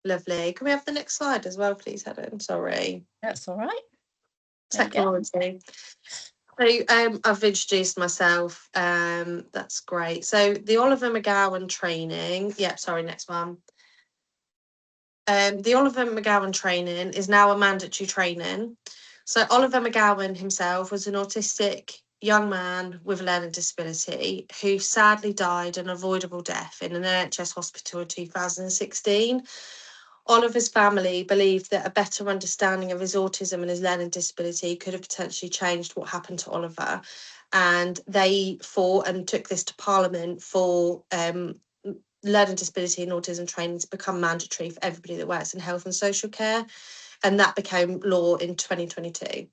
Lovely. Can we have the next slide as well, please, Helen? Sorry. That's all right. Technology. So I've introduced myself. That's great. So the Oliver McGowan training. Yeah, sorry, next one. The Oliver McGowan training is now a mandatory training. So Oliver McGowan himself was an autistic young man with a learning disability who sadly died an avoidable death in an NHS hospital in 2016. Oliver's family believed that a better understanding of his autism and his learning disability could have potentially changed what happened to Oliver. And they fought and took this to Parliament for learning disability and autism training to become mandatory for everybody that works in health and social care. And that became law in 2022.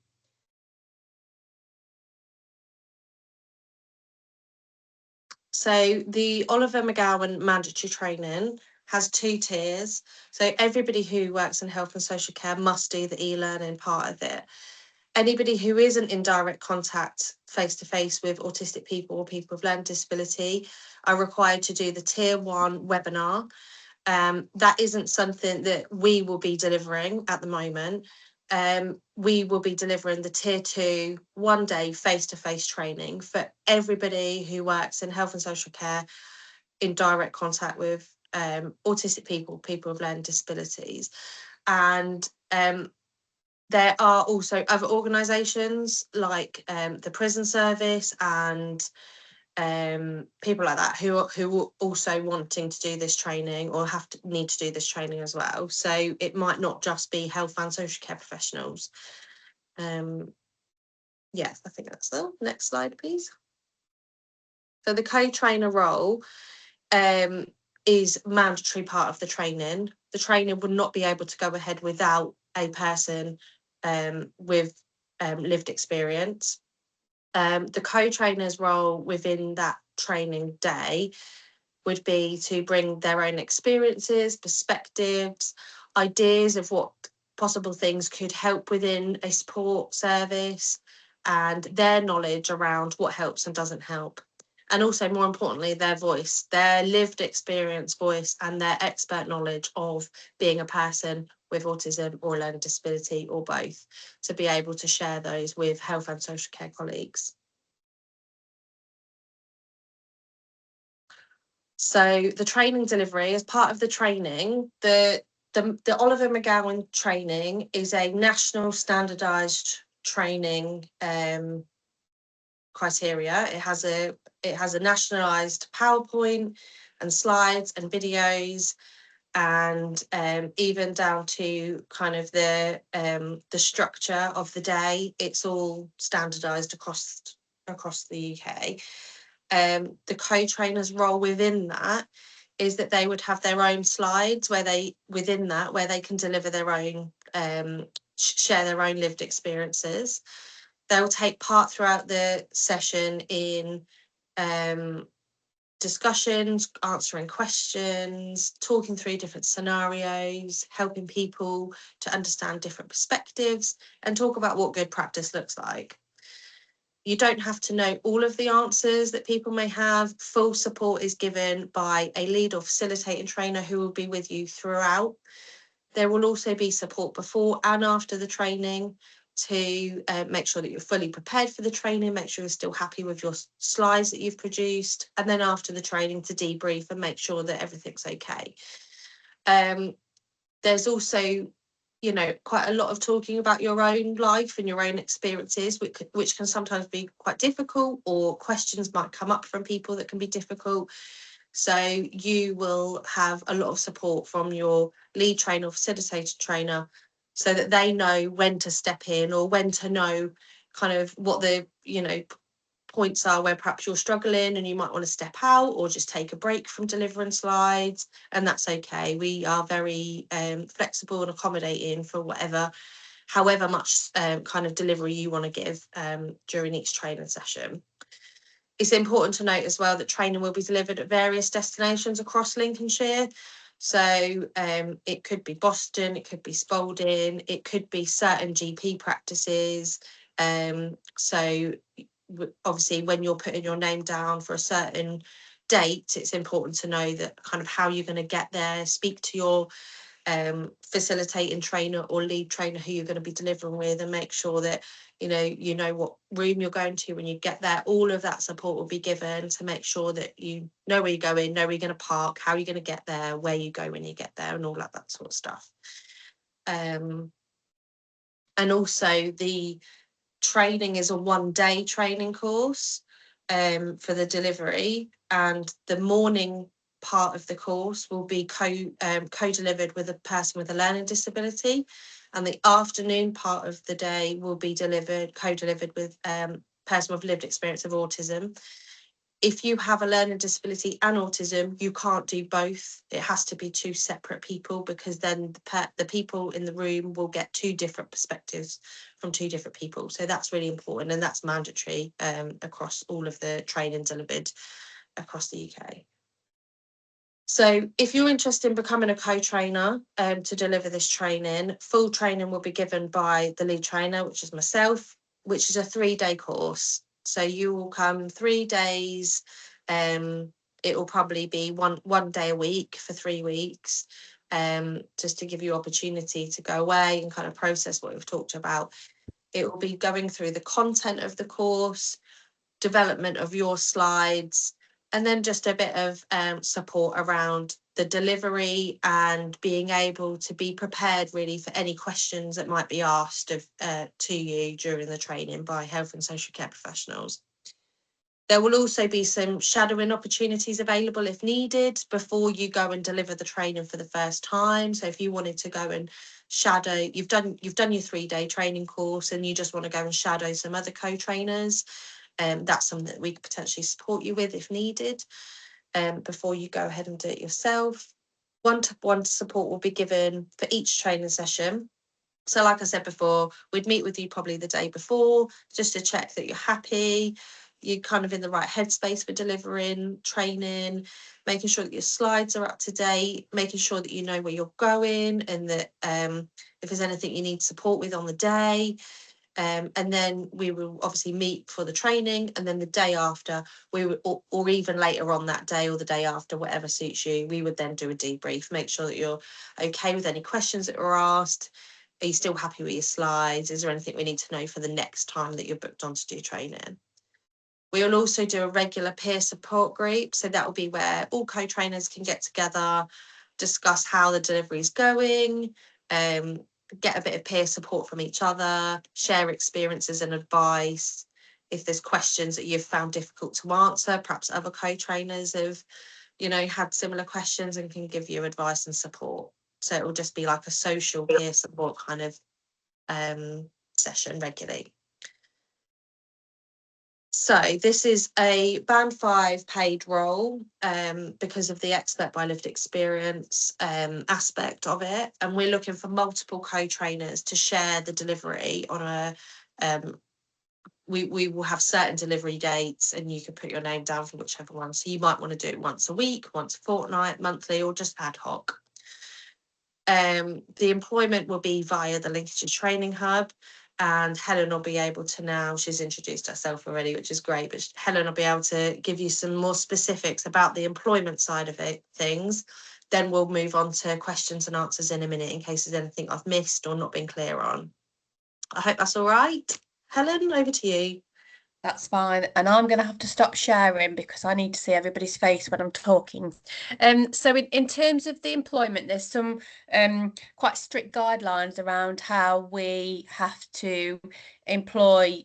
So the Oliver McGowan mandatory training has 2 tiers. So everybody who works in health and social care must do the e-learning part of it. Anybody who isn't in direct contact face-to-face with autistic people or people with learning disability are required to do the tier 1 webinar. That isn't something that we will be delivering at the moment. We will be delivering the tier 2 1-day face-to-face training for everybody who works in health and social care in direct contact with autistic people with learning disabilities. And there are also other organisations like the prison service and people like that who are also wanting to do this training or need to do this training as well. So it might not just be health and social care professionals. Yes, I think that's the next slide, please. So the co-trainer role is mandatory part of the training. The training would not be able to go ahead without a person with lived experience. The co-trainer's role within that training day would be to bring their own experiences, perspectives, ideas of what possible things could help within a support service, and their knowledge around what helps and doesn't help. And also, more importantly, their voice, their lived experience voice, and their expert knowledge of being a person with autism or learning disability or both, to be able to share those with health and social care colleagues. So the training delivery, as part of the training, the Oliver McGowan training is a national standardised training criteria. It has a nationalised PowerPoint and slides and videos, and even down to kind of the structure of the day. It's all standardised across the UK. The co-trainer's role within that is that they would have their own slides where they can deliver their own, share their own lived experiences. They'll take part throughout the session in discussions, answering questions, talking through different scenarios, helping people to understand different perspectives, and talk about what good practice looks like. You don't have to know all of the answers that people may have. Full support is given by a lead or facilitating trainer who will be with you throughout. There will also be support before and after the training to make sure that you're fully prepared for the training, make sure you're still happy with your slides that you've produced, and then after the training to debrief and make sure that everything's okay. There's also, quite a lot of talking about your own life and your own experiences, which can sometimes be quite difficult, or questions might come up from people that can be difficult. So you will have a lot of support from your lead trainer or facilitator trainer so that they know when to step in or when to know kind of what the, points are where perhaps you're struggling and you might want to step out or just take a break from delivering slides, and that's okay. We are very flexible and accommodating for however much kind of delivery you want to give during each training session. It's important to note as well that training will be delivered at various destinations across Lincolnshire. So it could be Boston, it could be Spalding, it could be certain GP practices. So obviously when you're putting your name down for a certain date, it's important to know that kind of how you're going to get there, speak to your facilitating trainer or lead trainer who you're going to be delivering with, and make sure that you know what room you're going to when you get there. All of that support will be given to make sure that you know where you're going, know where you're going to park, how you're going to get there, where you go when you get there, and all that sort of stuff. And also the training is a 1-day training course for the delivery, and the morning part of the course will be co-delivered with a person with a learning disability, and the afternoon part of the day will be co-delivered with person with lived experience of autism. If you have a learning disability and autism, you can't do both. It has to be 2 separate people, because then the people in the room will get 2 different perspectives from 2 different people. So that's really important, and that's mandatory across all of the training delivered across the UK. So if you're interested in becoming a co-trainer to deliver this training, full training will be given by the lead trainer, which is myself, which is a 3-day course. So you will come 3 days. It will probably be one day a week for 3 weeks, just to give you opportunity to go away and kind of process what we've talked about. It will be going through the content of the course, development of your slides, and then just a bit of support around the delivery and being able to be prepared really for any questions that might be asked to you during the training by health and social care professionals. There will also be some shadowing opportunities available if needed before you go and deliver the training for the first time. So if you wanted to go and shadow, you've done your 3-day training course and you just want to go and shadow some other co-trainers, that's something that we could potentially support you with if needed, before you go ahead and do it yourself. One-to-one support will be given for each training session. So like I said before, we'd meet with you probably the day before just to check that you're happy, you're kind of in the right headspace for delivering training, making sure that your slides are up to date, making sure that you know where you're going, and that if there's anything you need support with on the day. And then we will obviously meet for the training, and then the day after we would, or even later on that day or the day after, whatever suits you, we would then do a debrief, make sure that you're okay with any questions that were asked. Are you still happy with your slides? Is there anything we need to know for the next time that you're booked on to do training? We will also do a regular peer support group. So that will be where all co-trainers can get together, discuss how the delivery is going, get a bit of peer support from each other, share experiences and advice. If there's questions that you've found difficult to answer, perhaps other co-trainers have, had similar questions and can give you advice and support. So it will just be like a social peer support kind of session regularly. So this is a band 5 paid role because of the expert by lived experience aspect of it, and we're looking for multiple co-trainers to share the delivery on a we will have certain delivery dates, and you can put your name down for whichever one. So you might want to do it once a week, once a fortnight, monthly, or just ad hoc. The employment will be via the Lincolnshire Training Hub, and Helen will be able to now, she's introduced herself already, which is great, but Helen will be able to give you some more specifics about the employment side of things. Then we'll move on to questions and answers in a minute in case there's anything I've missed or not been clear on. I hope that's all right. Helen, over to you. That's fine. And I'm going to have to stop sharing because I need to see everybody's face when I'm talking. So in terms of the employment, there's some quite strict guidelines around how we have to employ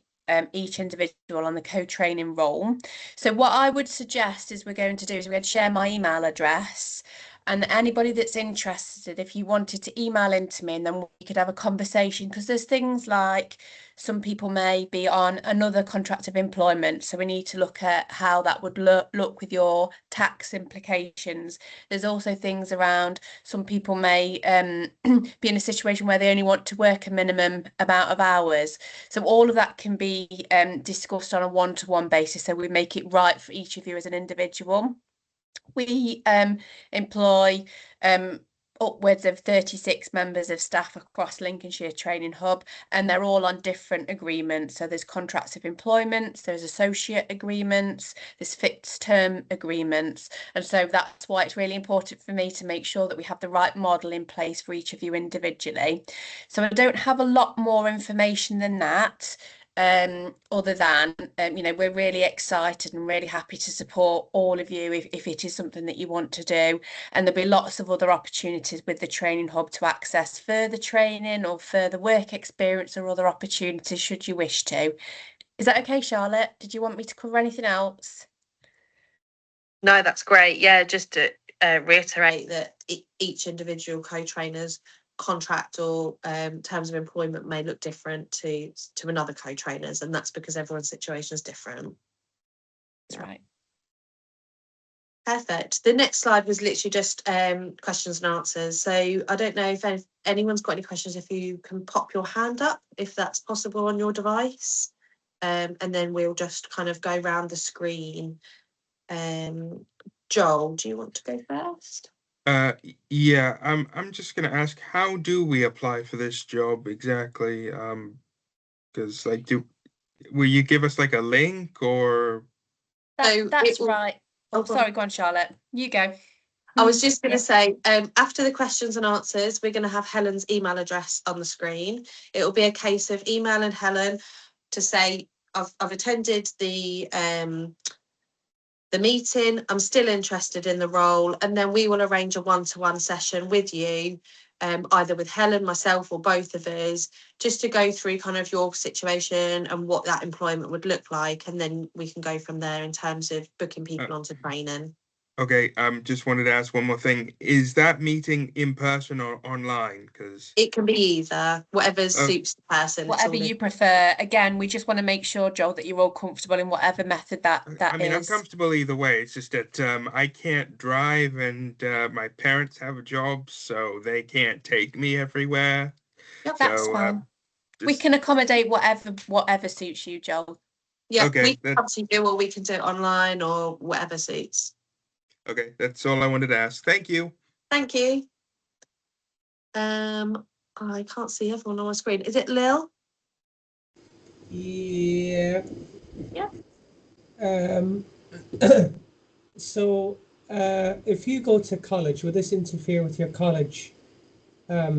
each individual on the co-training role. So what I would suggest is we're going to share my email address. And anybody that's interested, if you wanted to email into me, and then we could have a conversation, because there's things like some people may be on another contract of employment, so we need to look at how that would look with your tax implications. There's also things around some people may be in a situation where they only want to work a minimum amount of hours. So all of that can be discussed on a one-to-one basis, so we make it right for each of you as an individual. We employ upwards of 36 members of staff across Lincolnshire Training Hub, and they're all on different agreements. So there's contracts of employment, there's associate agreements, there's fixed term agreements. And so that's why it's really important for me to make sure that we have the right model in place for each of you individually. So I don't have a lot more information than that. Other than, we're really excited and really happy to support all of you if it is something that you want to do. And there'll be lots of other opportunities with the training hub to access further training or further work experience or other opportunities should you wish to. Is that okay, Charlotte? Did you want me to cover anything else? No, that's great. Yeah, just to reiterate that each individual co-trainer's contract or terms of employment may look different to another co-trainer's, and that's because everyone's situation is different. That's right. Perfect. The next slide was literally just questions and answers. So I don't know if anyone's got any questions, if you can pop your hand up, if that's possible on your device. And then we'll just kind of go around the screen. Joel, do you want to go first? Yeah, I'm just gonna ask, how do we apply for this job exactly? Because like, will you give us like a link or? That's right. Oh, sorry, go on, Charlotte. You go. I was just going to say, after the questions and answers, we're going to have Helen's email address on the screen. It will be a case of emailing Helen to say, I've attended the meeting, I'm still interested in the role, and then we will arrange a one-to-one session with you, either with Helen, myself, or both of us, just to go through kind of your situation and what that employment would look like, and then we can go from there in terms of booking people onto training. Okay, just wanted to ask one more thing. Is that meeting in person or online? Because it can be either, whatever suits the person. Whatever you prefer. Again, we just want to make sure, Joel, that you're all comfortable in whatever method that is. I mean, I'm comfortable either way. It's just that I can't drive, and my parents have a job, so they can't take me everywhere. Yep, that's fine. We can accommodate whatever suits you, Joel. Yeah, okay, we can come to you, or we can do it online, or whatever suits. Okay, that's all I wanted to ask. Thank you. Thank you. I can't see everyone on my screen. Is it Lil? Yeah. Yeah. So, if you go to college, will this interfere with your college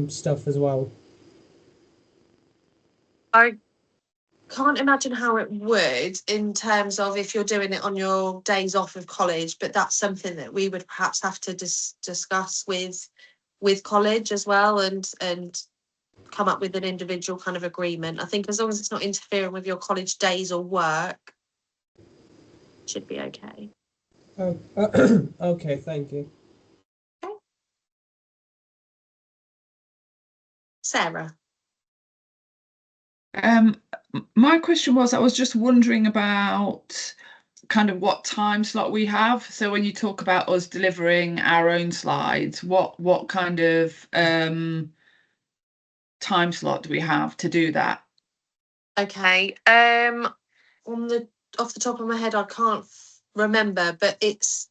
stuff as well? I can't imagine how it would, in terms of if you're doing it on your days off of college, but that's something that we would perhaps have to discuss with college as well, and come up with an individual kind of agreement. I think as long as it's not interfering with your college days or work, it should be okay. Oh, okay, thank you. Okay. Sarah. My question was, I was just wondering about kind of what time slot we have. So when you talk about us delivering our own slides, what kind of time slot do we have to do that? Okay. Off the top of my head, I can't remember, but it's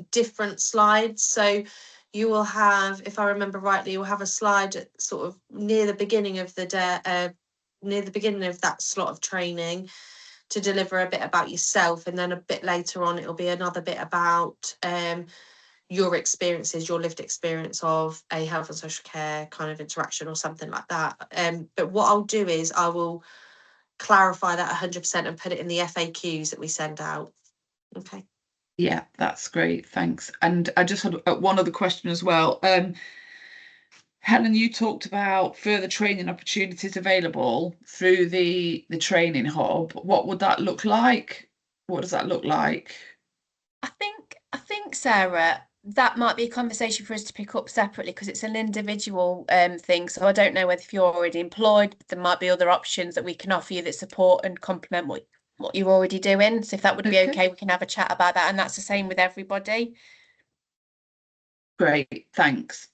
different slides. So you will have, if I remember rightly, you'll have a slide at sort of near the beginning of the day, near the beginning of that slot of training, to deliver a bit about yourself, and then a bit later on it'll be another bit about your experiences, your lived experience of a health and social care kind of interaction or something like that. But what I'll do is I will clarify that 100% and put it in the FAQs that we send out. Okay. Yeah, that's great, thanks. And I just had one other question as well. Helen, you talked about further training opportunities available through the training hub. What would that look like? What does that look like? I think, Sarah, that might be a conversation for us to pick up separately, because it's an individual thing. So I don't know whether if you're already employed, there might be other options that we can offer you that support and complement what you're already doing. So if that would be okay, we can have a chat about that. And that's the same with everybody. Great, thanks.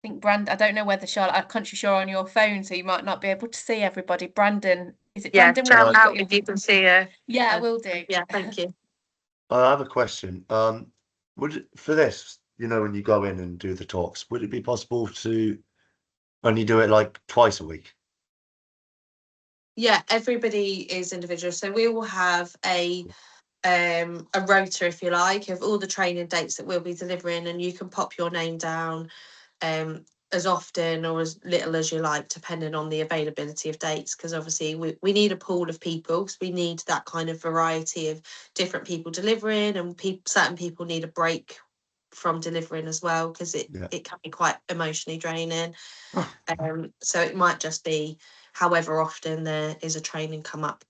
I think Brandon, I don't know whether Charlotte, I'm conscious you're on your phone, so you might not be able to see everybody. Brandon, is it Brandon? Yeah, shout out if you can see her. Yeah, I will do. Yeah, thank you. I have a question. For this, you know, when you go in and do the talks, would it be possible to only do it like twice a week? Yeah, everybody is individual. So we will have a rota, if you like, of all the training dates that we'll be delivering, and you can pop your name down as often or as little as you like, depending on the availability of dates, because obviously we need a pool of people, because we need that kind of variety of different people delivering, and certain people need a break from delivering as well, because it can be quite emotionally draining. So it might just be however often there is a training come up.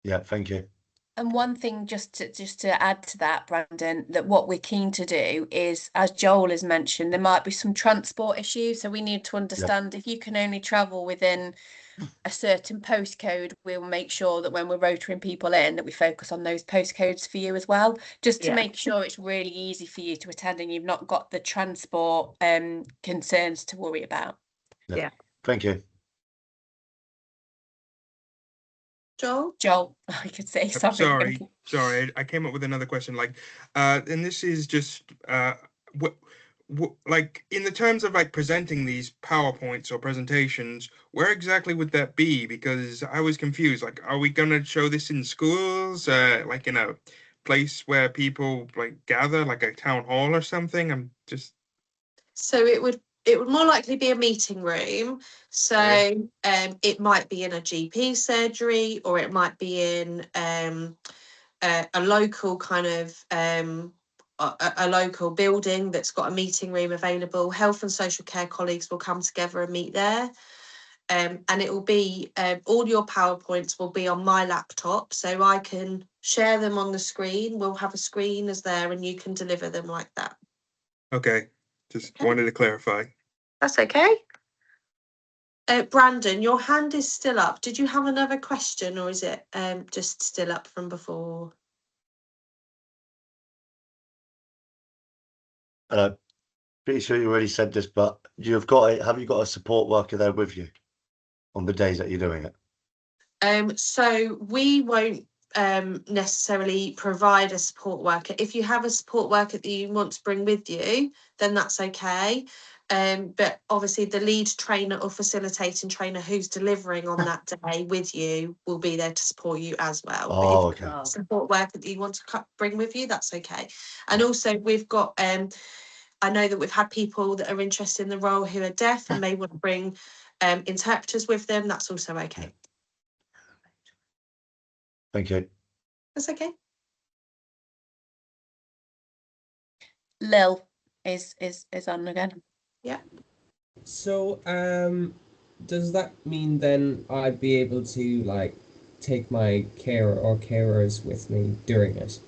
Yeah, thank you. And one thing, just to add to that, Brandon, that what we're keen to do is, as Joel has mentioned, there might be some transport issues. So we need to understand if you can only travel within a certain postcode, we'll make sure that when we're rotoring people in, that we focus on those postcodes for you as well, just to make sure it's really easy for you to attend and you've not got the transport concerns to worry about. Yeah. Thank you. Joel, I could say sorry. Sorry, I came up with another question. Like, and this is just what like in the terms of like presenting these PowerPoints or presentations, where exactly would that be? Because I was confused. Like, are we gonna show this in schools, like in a place where people like gather, like a town hall or something? I'm just. So it would more likely be a meeting room. So it might be in a GP surgery, or it might be in a local kind of a local building that's got a meeting room available. Health and social care colleagues will come together and meet there. And it will be all your PowerPoints will be on my laptop, so I can share them on the screen. We'll have a screen as there, and you can deliver them like that. Okay, just wanted to clarify. That's okay. Brandon, your hand is still up. Did you have another question, or is it just still up from before? Pretty sure you already said this, but have you got a support worker there with you on the days that you're doing it? So we won't necessarily provide a support worker. If you have a support worker that you want to bring with you, then that's okay. But obviously the lead trainer or facilitating trainer who's delivering on that day with you will be there to support you as well. Oh, but if you have a support worker that you want to bring with you, that's okay. And also we've got I know that we've had people that are interested in the role who are deaf and may want to bring interpreters with them. That's also okay. Thank you. That's okay. Lil is on again. Yeah. So, does that mean then I'd be able to like take my carer or carers with me during it?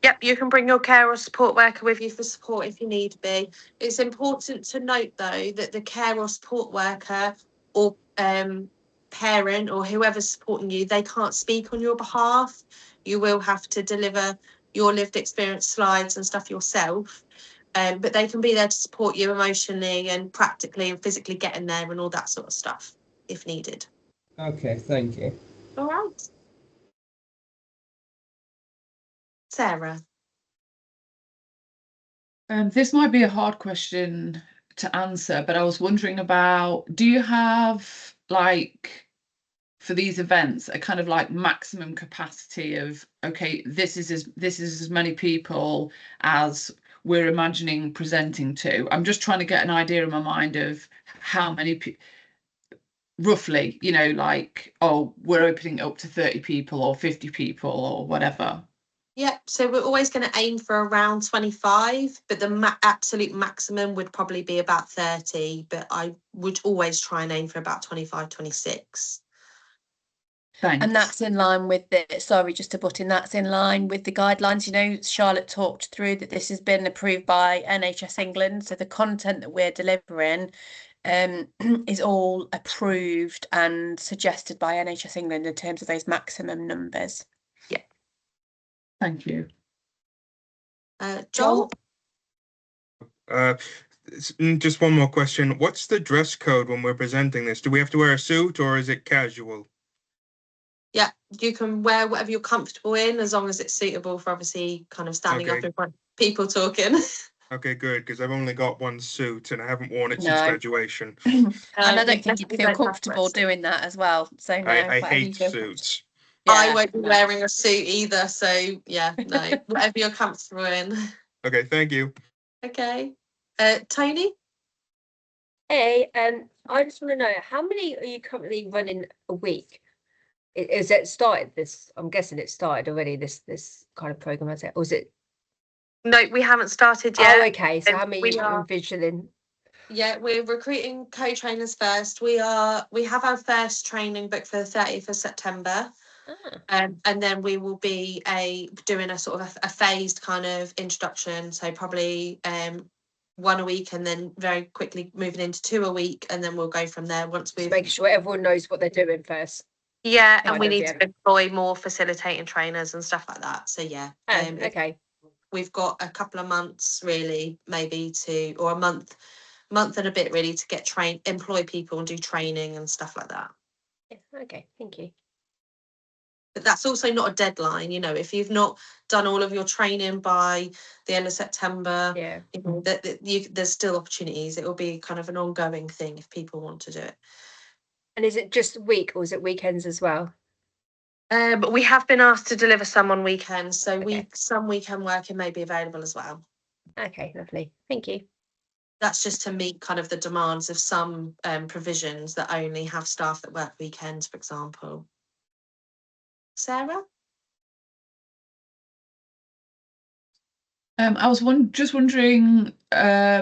Yep, you can bring your care or support worker with you for support if you need be. It's important to note though that the care or support worker or parent or whoever's supporting you, they can't speak on your behalf. You will have to deliver your lived experience slides and stuff yourself. But they can be there to support you emotionally and practically and physically getting there and all that sort of stuff if needed. Okay, thank you. All right. Sarah. This might be a hard question to answer, but I was wondering about, do you have like for these events a kind of like maximum capacity of, okay, this is as many people as we're imagining presenting to? I'm just trying to get an idea in my mind of how many roughly, you know, like, oh, we're opening up to 30 people or 50 people or whatever. Yeah, so we're always going to aim for around 25, but the absolute maximum would probably be about 30, but I would always try and aim for about 25, 26. Thanks. And that's in line with just to butt in, that's in line with the guidelines. You know, Charlotte talked through that this has been approved by NHS England. So the content that we're delivering is all approved and suggested by NHS England in terms of those maximum numbers. Yeah. Thank you. Joel? Just one more question. What's the dress code when we're presenting this? Do we have to wear a suit or is it casual? Yeah, you can wear whatever you're comfortable in as long as it's suitable for obviously kind of standing up in front people talking. Okay, good, because I've only got one suit and I haven't worn it since No. graduation. And I you don't think definitely you'd feel don't have to comfortable wear a suit. doing that as well. So no, I whatever you hate feel suits. I Yeah, won't be no. wearing a suit either, so yeah, no, whatever you're comfortable in. Okay, thank you. Okay. Tony? Hey, I just want to know, how many are you currently running a week? Is it started this? I'm guessing it started already, this kind of program, has it? Or is it? No, we haven't started yet. Oh, okay. So how many we are are- you envisioning? Yeah, we're recruiting co-trainers first. We have our first training booked for the 30th of September. Ah, And then we will be doing a sort of a phased kind of introduction. So probably one a week, and then very quickly moving into 2 a week, and then we'll go from there once just we've making sure everyone knows what they're doing first. and kind we of, need yeah. to employ more facilitating trainers and stuff like that. So yeah, Oh, okay. we've got a couple of months really, maybe or a month and a bit really to get employ people and do training and stuff like that. Yeah, okay, thank you. But that's also not a deadline, you know, if you've not done all of your training by the end of September, Yeah. you know, there's still opportunities. It will be kind of an ongoing thing if people want to do it. And is it just a week or is it weekends as well? But we have been asked to deliver some on weekends, so Okay. some weekend working may be available as well. Okay, lovely. Thank you. That's just to meet kind of the demands of some provisions that only have staff that work weekends, for example. Sarah? I was just wondering, have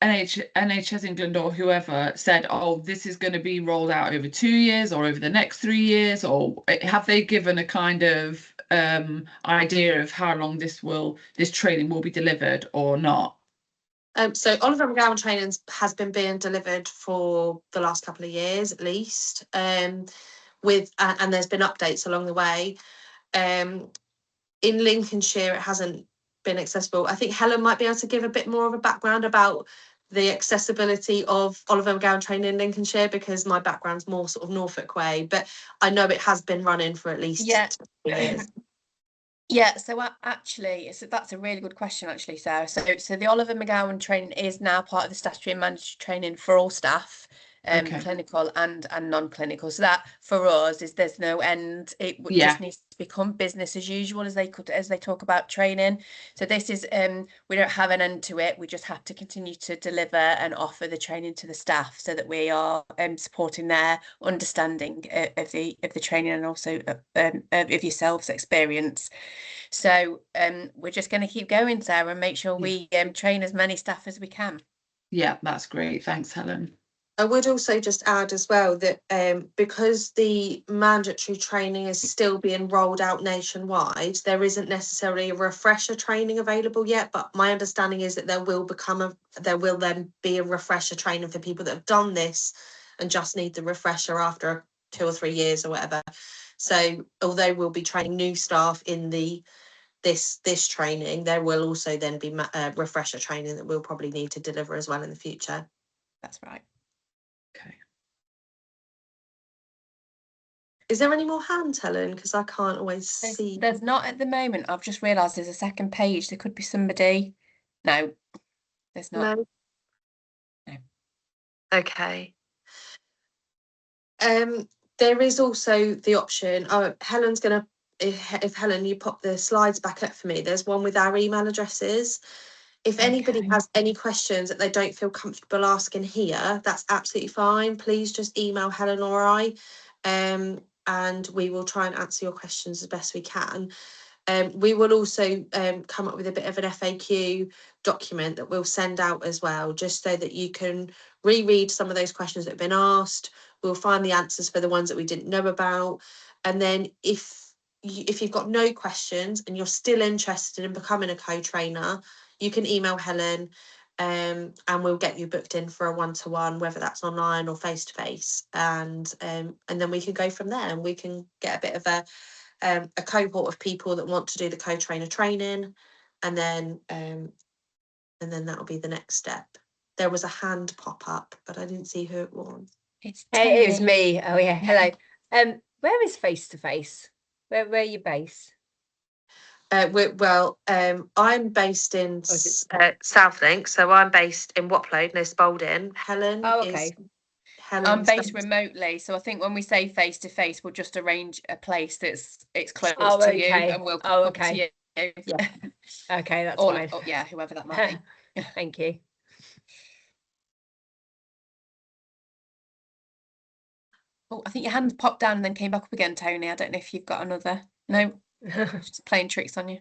NHS England or whoever said, oh, this is going to be rolled out over 2 years or over the next 3 years, or have they given a kind of idea of how long this training will be delivered or not? So Oliver McGowan training has been being delivered for the last couple of years at least, and there's been updates along the way. In Lincolnshire, it hasn't been accessible. I think Helen might be able to give a bit more of a background about the accessibility of Oliver McGowan training in Lincolnshire, because my background's more sort of Norfolk way, but I know it has been running for at least 2 years. Yeah, so actually, that's a really good question, actually, Sarah. So the Oliver McGowan training is now part of the statutory and mandatory training for all staff, Okay. clinical and non-clinical. So that for us there's no end. It Yeah. just needs to become business as usual as they talk about training. So this is we don't have an end to it. We just have to continue to deliver and offer the training to the staff so that we are supporting their understanding of the training and also of yourselves' experience. So we're just going to keep going, Sarah, and make sure we train as many staff as we can. Yeah, that's great. Thanks, Helen. I would also just add as well that because the mandatory training is still being rolled out nationwide, there isn't necessarily a refresher training available yet. But my understanding is that there will then be a refresher training for people that have done this and just need the refresher after 2 or 3 years or whatever. So although we'll be training new staff in this training, there will also then be refresher training that we'll probably need to deliver as well in the future. That's right. Okay. Is there any more hands, Helen? Because I can't always see. There's not at the moment. I've just realised there's a second page. There could be somebody. No, there's not. No. Okay. There is also the option. Oh, Helen's gonna. If Helen, you pop the slides back up for me. There's one with our email addresses. If anybody Okay. has any questions that they don't feel comfortable asking here, that's absolutely fine. Please just email Helen or I, and we will try and answer your questions as best we can. We will also come up with a bit of an FAQ document that we'll send out as well, just so that you can reread some of those questions that have been asked. We'll find the answers for the ones that we didn't know about. And then if you've got no questions and you're still interested in becoming a co-trainer, you can email Helen and we'll get you booked in for a one-to-one, whether that's online or face-to-face. And then we can go from there, and we can get a bit of a cohort of people that want to do the co-trainer training, and then that'll be the next step. There was a hand pop up, but I didn't see who it was. Hey, it was me. Oh yeah, hello. Where is face to face? Where are you based? I'm based in is Southlink, so I'm based in Watload, near Spalding. Helen Oh, is okay. I'm Helen's based remotely, so I think when we say face to face, we'll just arrange a place it's close Oh, to you, okay. and we'll Oh, come to okay. you. Yeah. Okay, that's Or, fine. or yeah, whoever that might be. Thank you. Oh, I think your hand popped down and then came back up again, Tony. I don't know if you've got another. No, just playing tricks on you.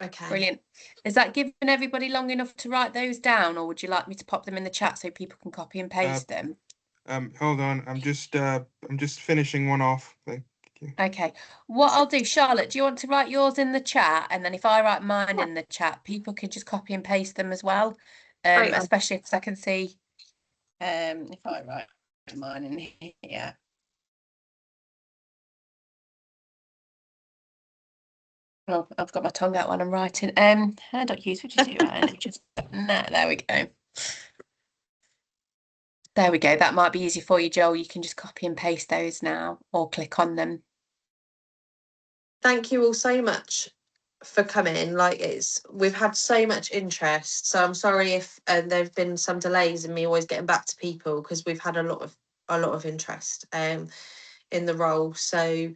Okay. Brilliant. Is that giving everybody long enough to write those down, or would you like me to pop them in the chat so people can copy and paste them? Hold on. I'm just finishing one off. Thank you. Okay. What I'll do, Charlotte, do you want to write yours in the chat? And then if I write mine in the chat, people can just copy and paste them as well. Great. Especially if I can see if I write mine in here. Oh, I've got my tongue out when I'm writing. I don't use which is here, right? Just no, there we go. There we go. That might be easy for you, Joel. You can just copy and paste those now or click on them. Thank you all so much for coming. Like, we've had so much interest, so I'm sorry if there've been some delays in me always getting back to people, because we've had a lot of interest in the role. So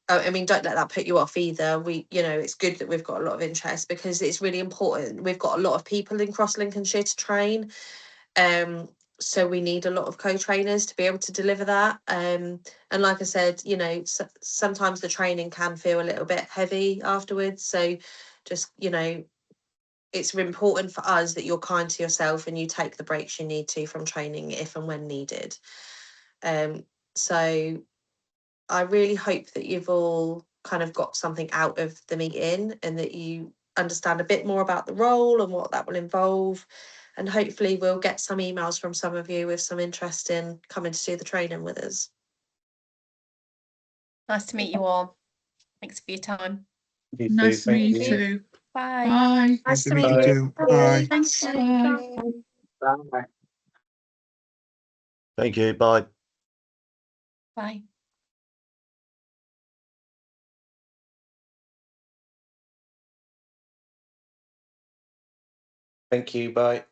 I mean, don't let that put you off either. It's good that we've got a lot of interest, because it's really important. We've got a lot of people in Cross Lincolnshire to train, so we need a lot of co-trainers to be able to deliver that. And like I said, sometimes the training can feel a little bit heavy afterwards. So just, it's important for us that you're kind to yourself and you take the breaks you need to from training if and when needed. So I really hope that you've all kind of got something out of the meeting, and that you understand a bit more about the role and what that will involve. And hopefully we'll get some emails from some of you with some interest in coming to do the training with us. Nice to meet you all. Thanks for your time. You Nice to thank meet you you. too. Bye. Bye. Nice to meet you too. Bye. Thanks. Bye. Thank you. Bye. Bye. Thank you. Bye.